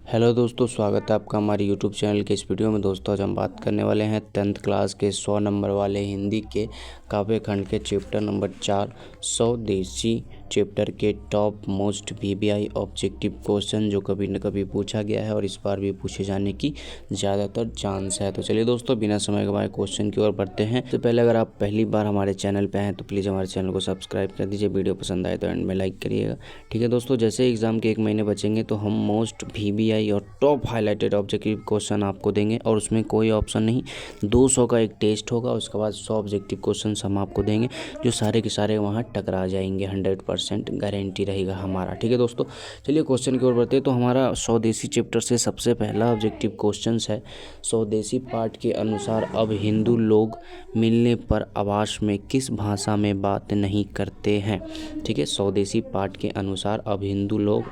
Hello दोस्तों, स्वागत है आपका हमारे यूट्यूब चैनल के इस वीडियो में। दोस्तों आज हम बात करने वाले हैं 10th क्लास के 100 नंबर वाले हिंदी के काव्य खंड के चैप्टर नंबर 4 स्वदेशी चैप्टर के top most VVI objective question जो कभी न कभी पूछा गया है और इस बार भी पूछे जाने की ज़्यादातर चांस है। तो चलिए दोस्तों, बिना समय गवाए क्वेश्चन की ओर बढ़ते हैं। तो पहले अगर आप पहली बार हमारे चैनल पर हैं तो प्लीज़ हमारे चैनल को सब्सक्राइब कर दीजिए। वीडियो पसंद आए तो एंड में लाइक करिएगा। ठीक है दोस्तों, जैसे एग्जाम के 1 महीने बचेंगे तो हम मोस्ट वीवीआई और टॉप हाईलाइटेड ऑब्जेक्टिव क्वेश्चन आपको देंगे और उसमें कोई ऑप्शन नहीं, 200 का एक टेस्ट होगा। उसके बाद 100 ऑब्जेक्टिव क्वेश्चन हम आपको देंगे जो सारे के सारे वहाँ टकरा जाएंगे। 100% गारंटी रहेगा हमारा। ठीक है दोस्तों, चलिए क्वेश्चन की ओर बढ़ते हैं। तो हमारा स्वदेशी चैप्टर से सबसे पहला ऑब्जेक्टिव क्वेश्चन है, स्वदेशी पाठ के अनुसार अब हिंदू लोग मिलने पर आवास में किस भाषा में बात नहीं करते हैं। ठीक है, स्वदेशी पाठ के अनुसार अब हिंदू लोग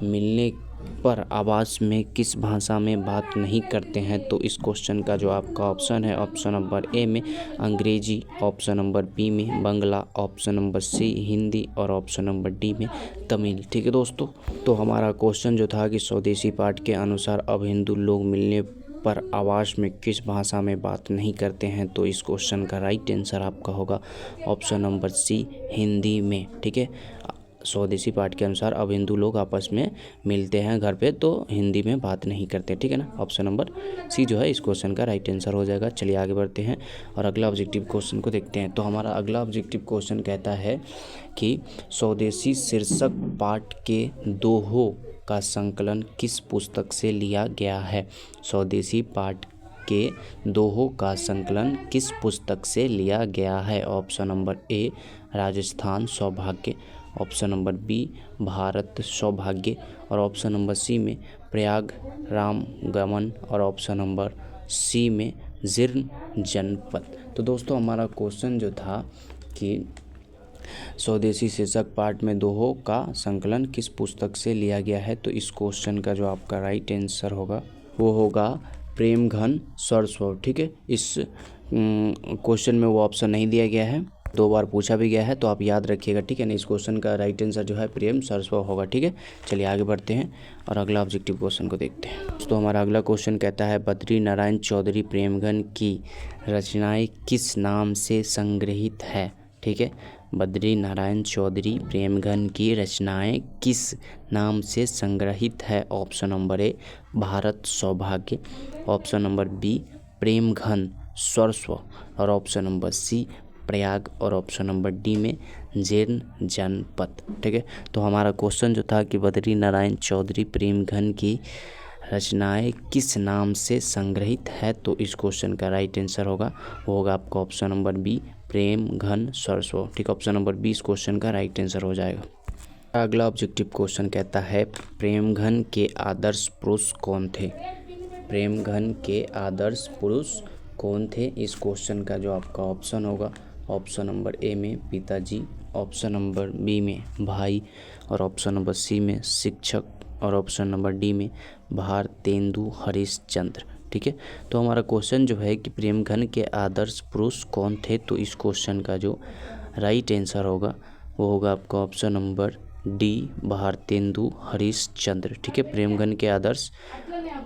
मिलने पर आवास में किस भाषा में बात नहीं करते हैं। तो इस क्वेश्चन का जो आपका ऑप्शन है, ऑप्शन नंबर ए में अंग्रेजी, ऑप्शन नंबर बी में Bangla, option number C Hindi और ऑप्शन नंबर डी में तमिल। ठीक है दोस्तों, तो हमारा क्वेश्चन जो था कि स्वदेशी पाठ के अनुसार अब हिंदू लोग मिलने पर आवास में किस भाषा में बात नहीं करते हैं। तो इस क्वेश्चन का राइट आंसर आपका होगा ऑप्शन नंबर सी हिंदी में। ठीक है, स्वदेशी पाठ के अनुसार अब हिंदू लोग आपस में मिलते हैं घर पे तो हिंदी में बात नहीं करते। ठीक है ना, ऑप्शन नंबर सी जो है इस क्वेश्चन का राइट आंसर हो जाएगा। चलिए आगे बढ़ते हैं और अगला ऑब्जेक्टिव क्वेश्चन को देखते हैं। तो हमारा अगला ऑब्जेक्टिव क्वेश्चन कहता है कि स्वदेशी शीर्षक पाठ के दोहों का संकलन किस पुस्तक से लिया गया है। स्वदेशी पाठ के दोहों का संकलन किस पुस्तक से लिया गया है। ऑप्शन नंबर ए राजस्थान सौभाग्य, ऑप्शन नंबर बी भारत सौभाग्य और ऑप्शन नंबर सी में प्रयाग राम गमन और ऑप्शन नंबर सी में जीर्ण जनपद। तो दोस्तों हमारा क्वेश्चन जो था कि स्वदेशी शीर्षक पाठ में दोहों का संकलन किस पुस्तक से लिया गया है। तो इस क्वेश्चन का जो आपका राइट आंसर होगा वो होगा प्रेम घन सरस्वत। ठीक है, इस क्वेश्चन में वो ऑप्शन नहीं दिया गया है, 2 बार पूछा भी गया है तो आप याद रखिएगा। ठीक है ना, इस क्वेश्चन का राइट आंसर जो है प्रेम सरस्वत होगा। ठीक है, चलिए आगे बढ़ते हैं और अगला ऑब्जेक्टिव क्वेश्चन को देखते हैं। तो हमारा अगला क्वेश्चन कहता है बद्री नारायण चौधरी प्रेमघन की रचनाएं किस नाम से संग्रहित है। ठीक है, बद्री नारायण चौधरी प्रेमघन की रचनाएं किस नाम से संग्रहित है। ऑप्शन नंबर ए भारत सौभाग्य, option number B Premghan Saraswat और ऑप्शन नंबर सी प्रयाग और ऑप्शन नंबर डी में जीर्ण जनपद। ठीक है, तो हमारा क्वेश्चन जो था कि बद्री नारायण चौधरी प्रेमघन की रचनाएं किस नाम से संग्रहित है। तो इस क्वेश्चन का राइट आंसर होगा वो होगा आपका ऑप्शन नंबर बी प्रेम घन सरस्वत। ठीक, ऑप्शन नंबर बी इस क्वेश्चन का राइट आंसर हो जाएगा। अगला ऑब्जेक्टिव क्वेश्चन कहता है प्रेमघन के आदर्श पुरुष कौन थे। प्रेमघन के आदर्श पुरुष कौन थे। इस क्वेश्चन का जो आपका ऑप्शन होगा, ऑप्शन नंबर ए में पिताजी, ऑप्शन नंबर बी में भाई और ऑप्शन नंबर सी में शिक्षक और ऑप्शन नंबर डी में भारतेंदु हरिश्चंद्र। ठीक है, तो हमारा क्वेश्चन जो है कि प्रेमघन के आदर्श पुरुष कौन थे। तो इस क्वेश्चन का जो राइट आंसर होगा वो होगा आपका option number D Bharatendu Harishchandra. ठीक है, प्रेमघन के आदर्श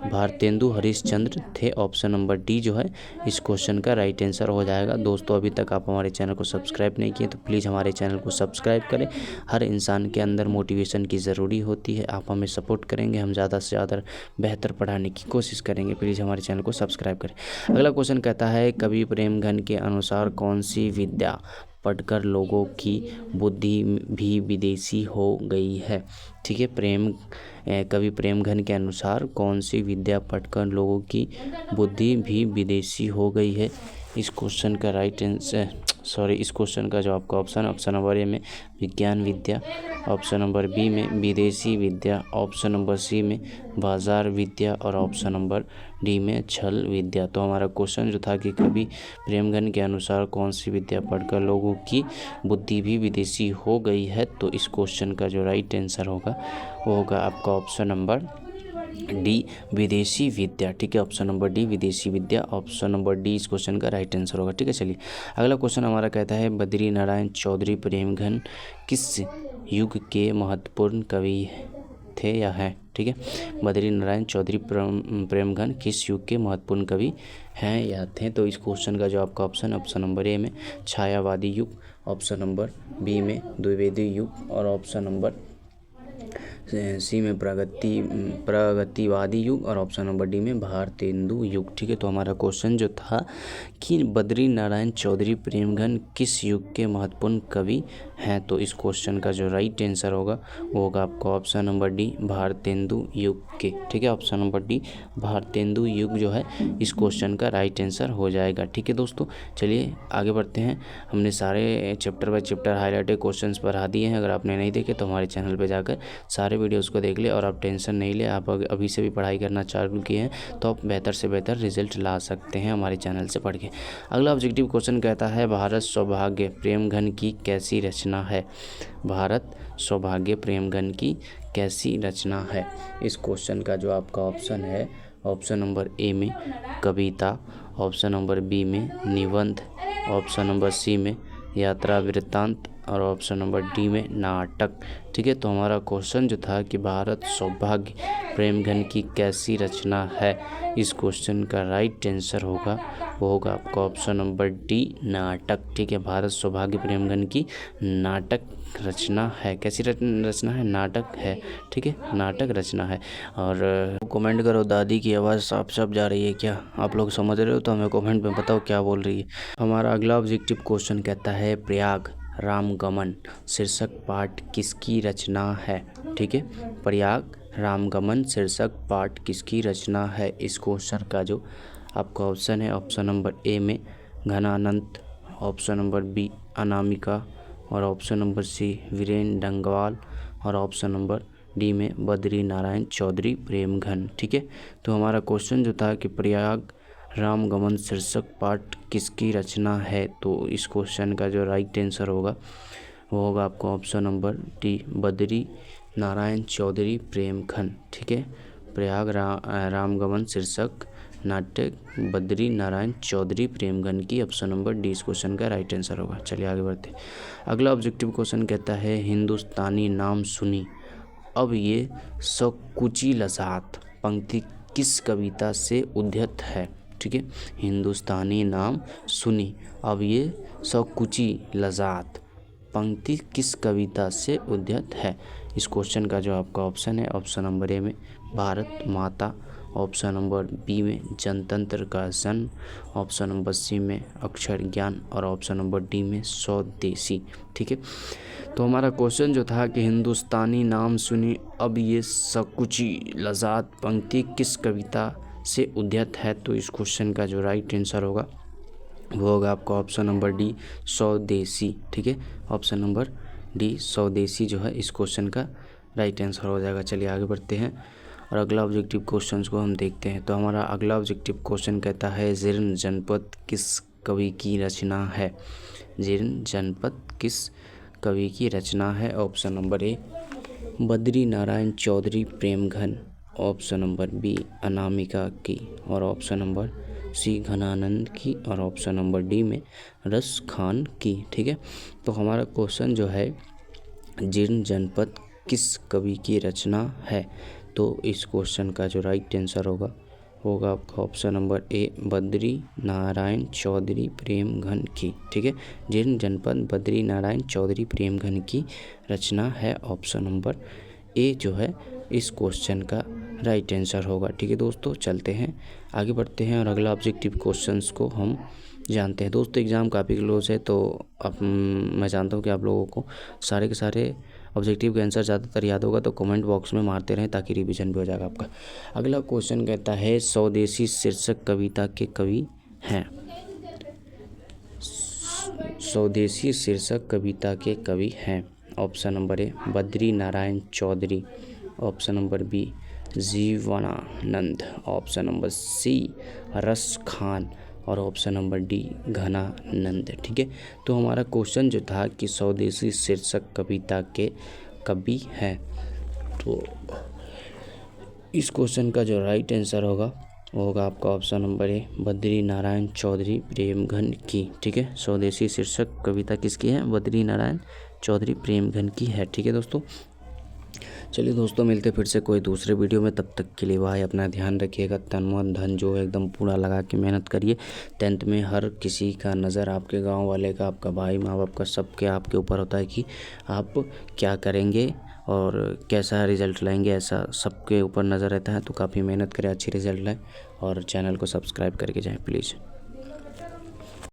भारतेंदु हरिश्चंद्र थे। ऑप्शन नंबर डी जो है इस क्वेश्चन का राइट आंसर हो जाएगा। दोस्तों अभी तक आप हमारे चैनल को सब्सक्राइब नहीं किए तो प्लीज़ हमारे चैनल को सब्सक्राइब करें। हर इंसान के अंदर मोटिवेशन की ज़रूरी होती है, आप हमें सपोर्ट करेंगे, हम ज़्यादा से ज़्यादा बेहतर पढ़ाने की कोशिश करेंगे। प्लीज़ हमारे चैनल को सब्सक्राइब करें। अगला क्वेश्चन कहता है कवि प्रेमघन के अनुसार कौन सी विद्या पढ़कर लोगों की बुद्धि भी विदेशी हो गई है। ठीक है, कवि प्रेमघन के अनुसार कौन सी विद्या पढ़कर लोगों की बुद्धि भी विदेशी हो गई है। इस क्वेश्चन का राइट आंसर इस क्वेश्चन का जो आपका ऑप्शन नंबर ए में विज्ञान विद्या, ऑप्शन नंबर बी में विदेशी विद्या, ऑप्शन नंबर सी में बाजार विद्या और ऑप्शन नंबर डी में छल विद्या। तो हमारा क्वेश्चन जो था कि कवि प्रेमघन के अनुसार कौन सी विद्या पढ़कर लोगों की बुद्धि भी विदेशी हो गई है। तो इस क्वेश्चन का जो राइट आंसर होगा वो होगा आपका ऑप्शन नंबर डी विदेशी विद्या। ठीक है, ऑप्शन नंबर डी विदेशी विद्या, ऑप्शन नंबर डी इस क्वेश्चन का राइट आंसर होगा। ठीक है, चलिए अगला क्वेश्चन हमारा कहता है बद्री नारायण चौधरी प्रेमघन किस युग के महत्वपूर्ण कवि थे या हैं। ठीक है। बद्री नारायण चौधरी प्रेमघन किस युग के महत्वपूर्ण कवि हैं या थे? तो इस क्वेश्चन का जो आपका ऑप्शन नंबर ए में छायावादी युग, ऑप्शन नंबर बी में द्विवेदी युग और ऑप्शन नंबर सी में प्रगतिवादी युग और ऑप्शन नंबर डी में भारतेंदु युग, ठीक है। तो हमारा क्वेश्चन जो था कि बद्री नारायण चौधरी प्रेमघन किस युग के महत्वपूर्ण कवि हैं, तो इस क्वेश्चन का जो राइट आंसर होगा वो होगा आपका ऑप्शन नंबर डी भारतेंदु युग के, ठीक है। ऑप्शन नंबर डी भारतेंदु युग जो है इस क्वेश्चन का राइट आंसर हो जाएगा, ठीक है दोस्तों। चलिए आगे बढ़ते हैं। हमने सारे chapter by chapter highlighted questions पढ़ा दिए हैं। अगर आपने नहीं देखे तो हमारे चैनल पर जाकर सारे वीडियोज़ को देख ले और आप टेंशन नहीं ले। आप अभी से भी पढ़ाई करना चालू किए हैं तो आप बेहतर से बेहतर रिजल्ट ला सकते हैं हमारे चैनल से पढ़ के। अगला ऑब्जेक्टिव क्वेश्चन कहता है भारत सौभाग्य प्रेमघन की कैसी रचना है? भारत सौभाग्य प्रेमघन की कैसी रचना है? इस क्वेश्चन का जो आपका ऑप्शन है ऑप्शन नंबर ए में कविता, ऑप्शन नंबर बी में निबंध, ऑप्शन नंबर सी में यात्रा वृत्तांत और ऑप्शन नंबर डी में नाटक, ठीक है। तो हमारा क्वेश्चन जो था कि भारत सौभाग्य प्रेमघन की कैसी रचना है, इस क्वेश्चन का राइट आंसर होगा वो होगा आपका ऑप्शन नंबर डी नाटक, ठीक है। भारत सौभाग्य प्रेमघन की नाटक रचना है। कैसी रचना है? नाटक है, ठीक है, नाटक रचना है। और कमेंट करो दादी की आवाज़ साफ साफ जा रही है क्या? आप लोग समझ रहे हो तो हमें कमेंट में बताओ क्या बोल रही है। हमारा अगला ऑब्जेक्टिव क्वेश्चन कहता है प्रयाग रामगमन शीर्षक पाठ किसकी रचना है? ठीक है, प्रयाग रामगमन शीर्षक पाठ किसकी रचना है? इस क्वेश्चन का जो आपका ऑप्शन है ऑप्शन नंबर ए में Ghananand, option number B Anamika और option number C Viren Dangwal और ऑप्शन नंबर डी में बद्री नारायण चौधरी प्रेमघन, ठीक है। तो हमारा क्वेश्चन जो था कि प्रयाग रामगमन शीर्षक पाठ किसकी रचना है, तो इस क्वेश्चन का जो राइट आंसर होगा वो होगा आपको option number D Badri Narayan Chaudhary Premghan, ठीक है। प्रयाग रामगमन शीर्षक नाटक बद्री नारायण चौधरी प्रेमघन की ऑप्शन नंबर डी इस क्वेश्चन का राइट आंसर होगा। चलिए आगे बढ़ते हैं। अगला ऑब्जेक्टिव क्वेश्चन कहता है हिंदुस्तानी नाम सुनी अब ये सकुची लजात पंक्ति किस कविता से उद्धृत है? ठीक है, हिंदुस्तानी नाम सुनी अब ये सकुची लजात पंक्ति किस कविता से उद्धृत है? इस क्वेश्चन का जो आपका ऑप्शन है ऑप्शन नंबर ए में भारत माता, ऑप्शन नंबर बी में जनतंत्र का जन्म, ऑप्शन नंबर सी में अक्षर ज्ञान और ऑप्शन नंबर डी में स्वदेशी, ठीक है। तो हमारा क्वेश्चन जो था कि हिंदुस्तानी नाम सुनी अब ये सकुची लजात पंक्ति किस कविता से उद्धृत है, तो इस क्वेश्चन का जो राइट आंसर होगा वो होगा आपका ऑप्शन नंबर डी स्वदेशी, ठीक है। ऑप्शन नंबर डी स्वदेशी जो है इस क्वेश्चन का राइट आंसर हो जाएगा। चलिए आगे बढ़ते हैं और अगला ऑब्जेक्टिव क्वेश्चंस को हम देखते हैं। तो हमारा अगला ऑब्जेक्टिव क्वेश्चन कहता है जीर्ण जनपद किस कवि की रचना है? जीर्ण जनपद किस कवि की रचना है? Option number A Badri Narayan Chaudhary Premghan, option number B Anamika की और ऑप्शन नंबर सी घनानंद की और ऑप्शन नंबर डी में रस खान की, ठीक है। तो हमारा क्वेश्चन जो है जीर्ण जनपद किस कवि की रचना है, तो इस क्वेश्चन का जो राइट आंसर होगा आपका option number A Badri Narayan Chaudhary Premghan की, ठीक है। जीर्ण जनपद बद्री नारायण चौधरी प्रेमघन की रचना है, ऑप्शन नंबर ए जो है इस क्वेश्चन का राइट आंसर होगा, ठीक है दोस्तों। चलते हैं आगे बढ़ते हैं और अगला ऑब्जेक्टिव क्वेश्चंस को हम जानते हैं। दोस्तों एग्ज़ाम काफ़ी क्लोज है तो अब मैं जानता हूँ कि आप लोगों को सारे के सारे ऑब्जेक्टिव के आंसर ज़्यादातर याद होगा, तो कमेंट बॉक्स में मारते रहें ताकि रिवीजन भी हो जाएगा आपका। अगला क्वेश्चन कहता है स्वदेशी शीर्षक कविता के कवि हैं? स्वदेशी शीर्षक कविता के कवि हैं, option number A Badri Narayan Chaudhary, option number B Jibanananda, option number C Ras Khan और ऑप्शन नंबर डी घनानंद, ठीक है। तो हमारा क्वेश्चन जो था कि स्वदेशी शीर्षक कविता के कवि हैं, तो इस क्वेश्चन का जो राइट आंसर होगा वो होगा आपका option number A Badri Narayan Chaudhary Premghan की, ठीक है। स्वदेशी शीर्षक कविता किसकी है? बद्री नारायण चौधरी प्रेमघन की है, ठीक है दोस्तों। चलिए दोस्तों, मिलते फिर से कोई दूसरे वीडियो में। तब तक के लिए भाई अपना ध्यान रखिएगा। तन मन धन जो है एकदम पूरा लगा के मेहनत करिए। 10th में हर किसी का नज़र, आपके गांव वाले का, आपका भाई, माँ बाप का, सबके आपके ऊपर होता है कि आप क्या करेंगे और कैसा रिज़ल्ट लाएंगे। ऐसा सबके ऊपर नज़र रहता है। तो काफ़ी मेहनत करें, अच्छी रिज़ल्ट लाएं और चैनल को सब्सक्राइब करके जाएं प्लीज़।